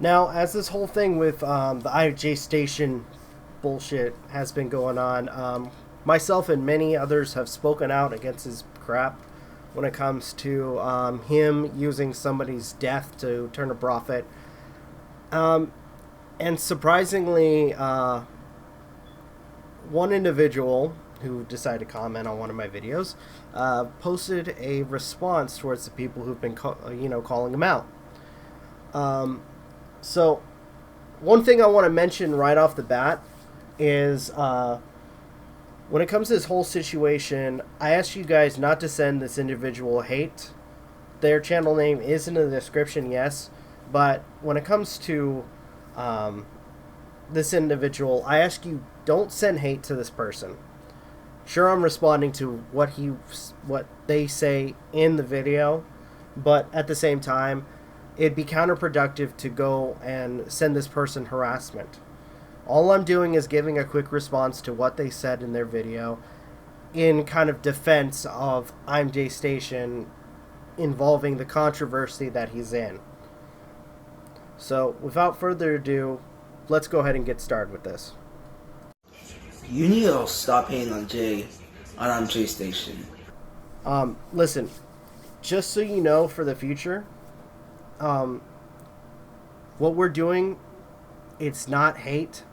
Now, as this whole thing with the ImJayStation bullshit has been going on, myself and many others have spoken out against his crap when it comes to him using somebody's death to turn a profit. And surprisingly, one individual who decided to comment on one of my videos posted a response towards the people who've been calling him out. So one thing I want to mention right off the bat is when it comes to this whole situation, I asked you guys not to send this individual hate. Their channel name is in the description, yes, but when it comes to this individual, I ask you don't send hate to this person. Sure, I'm responding to what they say in the video, but at the same time, it'd be counterproductive to go and send this person harassment. All I'm doing is giving a quick response to what they said in their video in kind of defense of ImJayStation involving the controversy that he's in. So, without further ado, let's go ahead and get started with this. You need to stop hating on ImJayStation. Listen, just so you know for the future, what we're doing, it's not hate,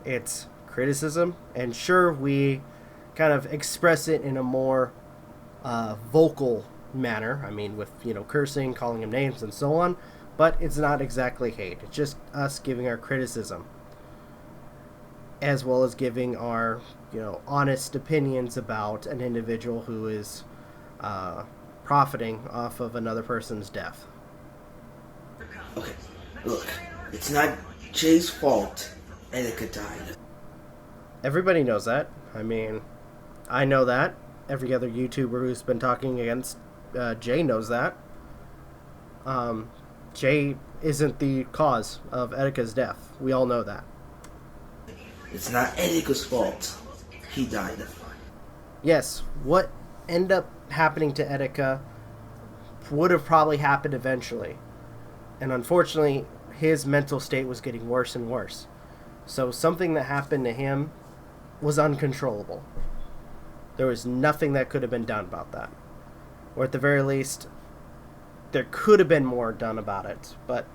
it's criticism, and sure, we kind of express it in a more vocal manner, I mean with, cursing, calling him names, and so on, but it's not exactly hate, it's just us giving our criticism, as well as giving our, honest opinions about an individual who is profiting off of another person's death. Okay, look, it's not Jay's fault Etika died. Everybody knows that. I mean, I know that. Every other YouTuber who's been talking against Jay knows that. Jay isn't the cause of Etika's death. We all know that. It's not Etika's fault he died. Yes, what ended up happening to Etika would have probably happened eventually. And unfortunately, his mental state was getting worse and worse. So something that happened to him was uncontrollable. There was nothing that could have been done about that. Or at the very least, there could have been more done about it. But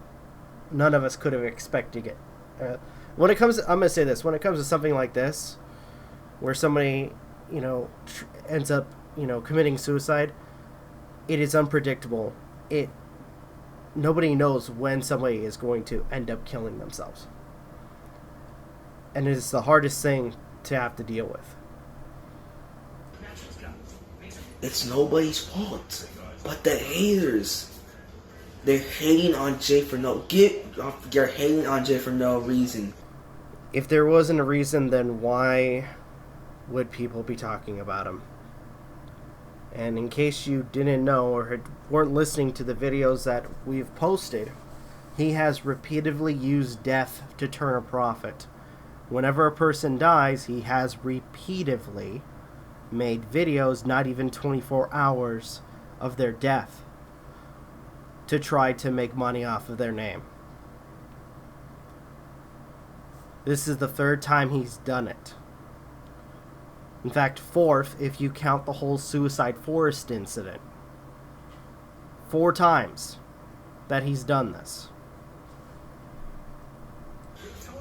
none of us could have expected it. When it comes, I'm going to say this, when it comes to something like this, where somebody, ends up, committing suicide, it is unpredictable. Nobody knows when somebody is going to end up killing themselves. And it is the hardest thing to have to deal with. It's nobody's fault but the haters. They're hating on Jay for you're hating on Jay for no reason. If there wasn't a reason, then why would people be talking about him? And in case you didn't know or weren't listening to the videos that we've posted, he has repeatedly used death to turn a profit. Whenever a person dies, he has repeatedly made videos, not even 24 hours, of their death to try to make money off of their name. This is the third time he's done it. In fact, fourth, if you count the whole Suicide Forest incident. 4 times that he's done this.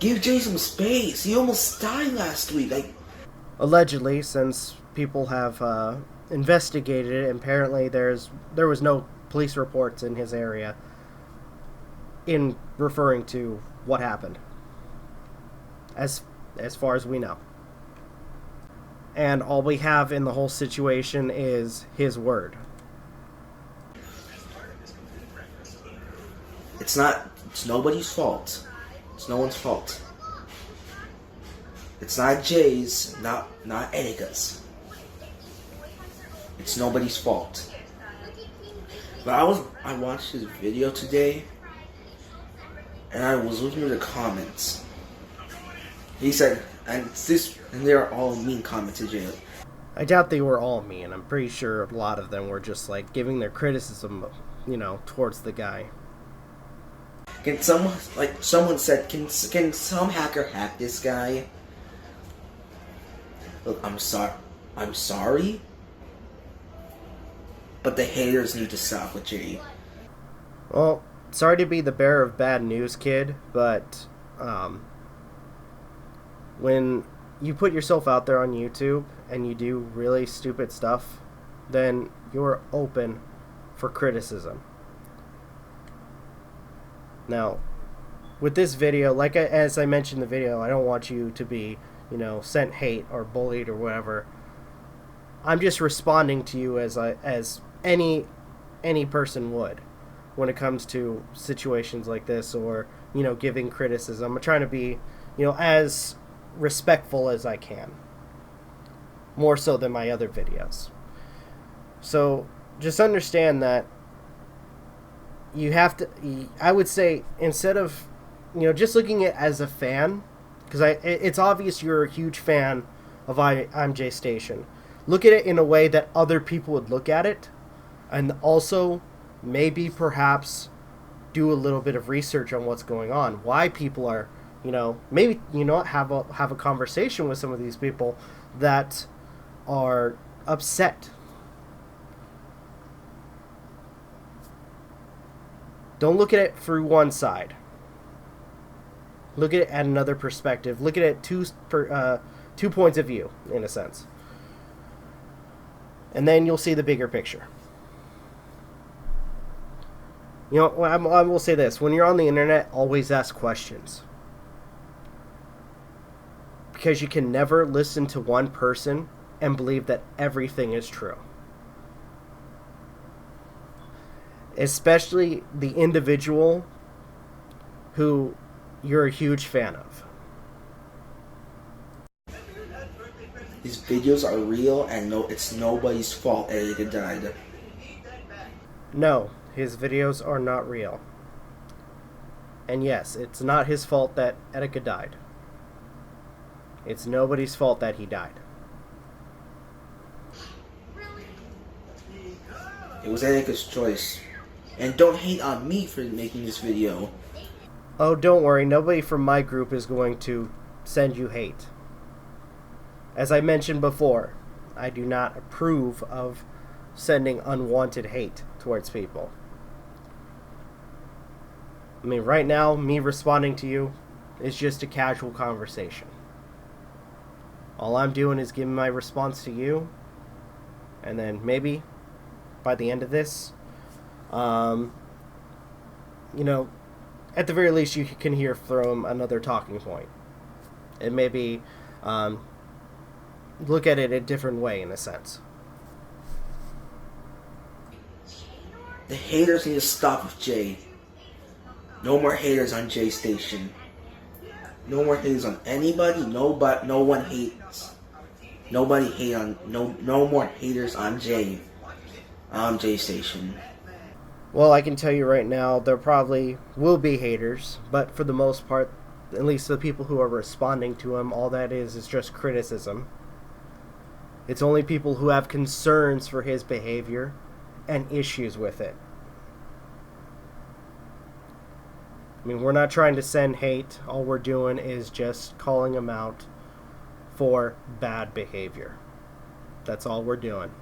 Give Jay some space. He almost died last week. Allegedly, since people have investigated it, apparently there was no police reports in his area in referring to what happened. As far as we know. And all we have in the whole situation is his word. It's nobody's fault. It's no one's fault. It's not Jay's, not Etika's. It's nobody's fault. But I watched his video today, and I was looking at the comments. He said, and they're all mean comments to Jay. I doubt they were all mean. I'm pretty sure a lot of them were just like giving their criticism, towards the guy. Can someone, like someone said, can some hacker hack this guy? Look, I'm sorry, but the haters need to stop with Jay. Well, sorry to be the bearer of bad news, kid, but when you put yourself out there on YouTube and you do really stupid stuff, then you're open for criticism. Now, with this video, as I mentioned in the video, I don't want you to be, sent hate or bullied or whatever. I'm just responding to you as any person would when it comes to situations like this, or giving criticism. I'm trying to be as respectful as I can, more so than my other videos. So just understand that you have to, I would say, instead of just looking at it as a fan, because it's obvious you're a huge fan of ImJayStation, look at it in a way that other people would look at it, and also maybe perhaps do a little bit of research on what's going on, why people are, maybe have a conversation with some of these people that are upset. Don't look at it through one side. Look at it at another perspective. Look at it two points of view, in a sense. And then you'll see the bigger picture. I will say this. When you're on the internet, always ask questions. Because you can never listen to one person and believe that everything is true. Especially the individual who you're a huge fan of. These videos are real, and it's nobody's fault Etika died. No, his videos are not real. And yes, it's not his fault that Etika died. It's nobody's fault that he died. It was Etika's choice. And don't hate on me for making this video. Oh, don't worry. Nobody from my group is going to send you hate. As I mentioned before, I do not approve of sending unwanted hate towards people. I mean, right now, me responding to you is just a casual conversation. All I'm doing is giving my response to you, and then maybe by the end of this, at the very least, you can hear from another talking point. And maybe look at it a different way, in a sense. The haters need to stop with Jay. No more haters on JayStation. No more haters on anybody. No one hates. Nobody hate on no more haters on JayStation. Well, I can tell you right now, there probably will be haters, but for the most part, at least the people who are responding to him, all that is just criticism. It's only people who have concerns for his behavior and issues with it. I mean, we're not trying to send hate. All we're doing is just calling him out for bad behavior. That's all we're doing.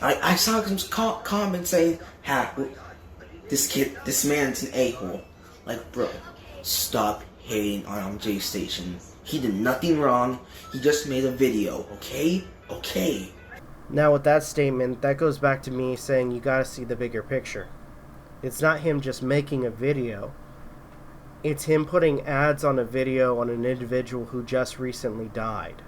I saw some comments saying, this man's an a-hole. Like, bro, stop hating on ImJayStation. He did nothing wrong. He just made a video, okay? Okay. Now, with that statement, that goes back to me saying you gotta see the bigger picture. It's not him just making a video. It's him putting ads on a video on an individual who just recently died.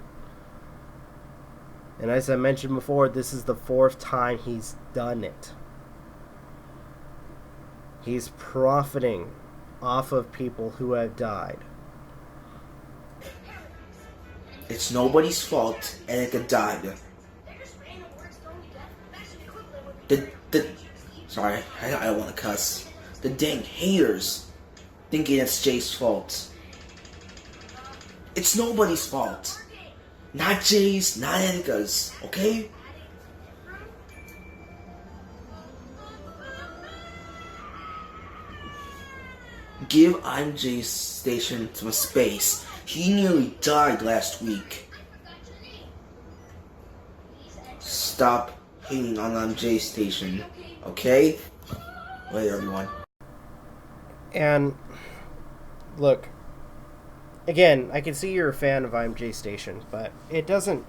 And as I mentioned before, this is the 4th time he's done it. He's profiting off of people who have died. It's nobody's fault Etika died. Sorry, I don't want to cuss. The dang haters thinking it's Jay's fault. It's nobody's fault. Not Jay's, not Etika's, okay? Give ImJayStation some space. He nearly died last week. Stop hating on ImJayStation, okay? Later, everyone. And look, again, I can see you're a fan of ImJayStation, but it doesn't.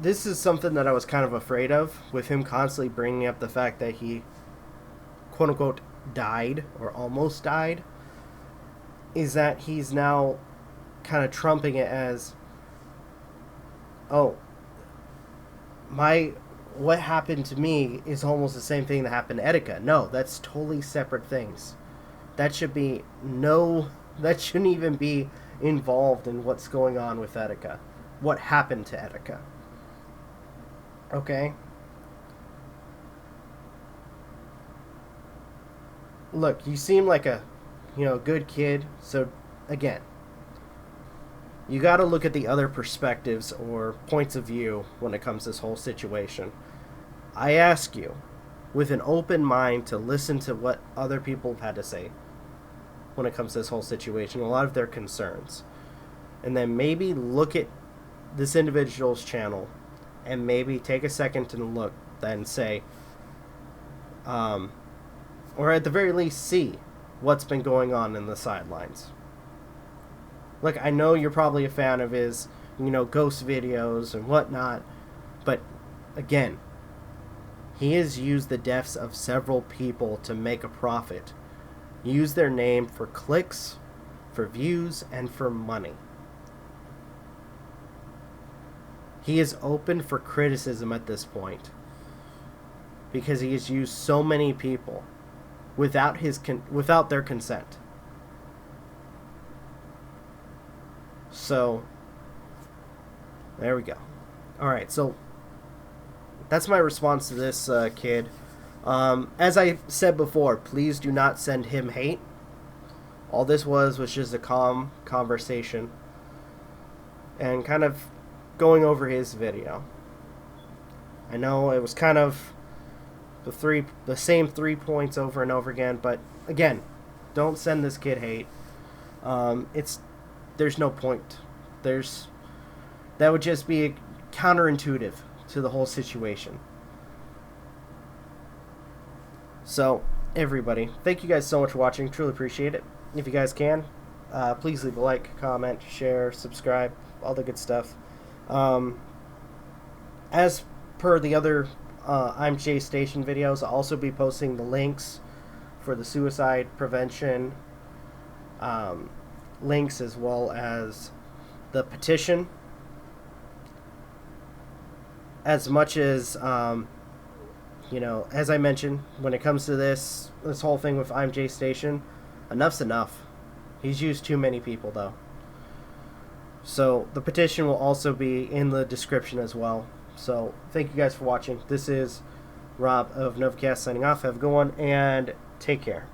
This is something that I was kind of afraid of, with him constantly bringing up the fact that he, quote unquote, died or almost died, is that he's now kind of trumping it as, oh, what happened to me is almost the same thing that happened to Etika. No, that's totally separate things. That shouldn't even be involved in what's going on with Etika. What happened to Etika. Okay? Look, you seem like a, good kid. So, again, you got to look at the other perspectives or points of view when it comes to this whole situation. I ask you, with an open mind, to listen to what other people have had to say when it comes to this whole situation, a lot of their concerns. And then maybe look at this individual's channel and maybe take a second to look, then say, or at the very least see what's been going on in the sidelines. Look, I know you're probably a fan of his, ghost videos and whatnot, but again, he has used the deaths of several people to make a profit. Use their name for clicks, for views, and for money. He is open for criticism at this point because he has used so many people without their consent. So, there we go. Alright, so that's my response to this kid. As I said before, please do not send him hate. All this was just a calm conversation and kind of going over his video. I know it was kind of the same 3 points over and over again, but again, don't send this kid hate. There's no point. That would just be counterintuitive to the whole situation. So, everybody, thank you guys so much for watching. Truly appreciate it. If you guys can, please leave a like, comment, share, subscribe, all the good stuff. As per the other ImJayStation videos, I'll also be posting the links for the suicide prevention links, as well as the petition. As much as as I mentioned, when it comes to this whole thing with ImJayStation, enough's enough. He's used too many people, though. So the petition will also be in the description as well. So thank you guys for watching. This is Rob of Novakast signing off. Have a good one and take care.